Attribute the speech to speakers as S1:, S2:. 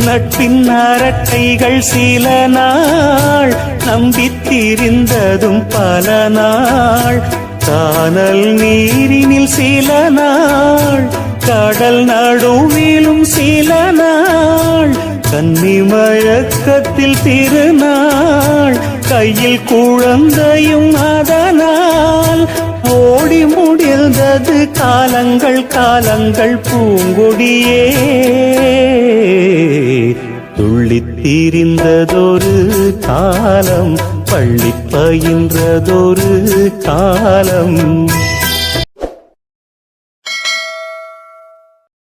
S1: நட்பின் அரட்டைகள் சில நாள் நம்பித்திருந்ததும் பல நாள் கானல் நீரினில் சில நாள் கடல் நடுவிலும் சில நாள் கன்னி மயக்கத்தில் திருநாள் கையில் குழந்தையும் அதனால் ஓடி முடிந்தது காலங்கள் காலங்கள் பூங்கொடியே துள்ளித் திரிந்ததொரு காலம் பள்ளி பயின்றதொரு காலம்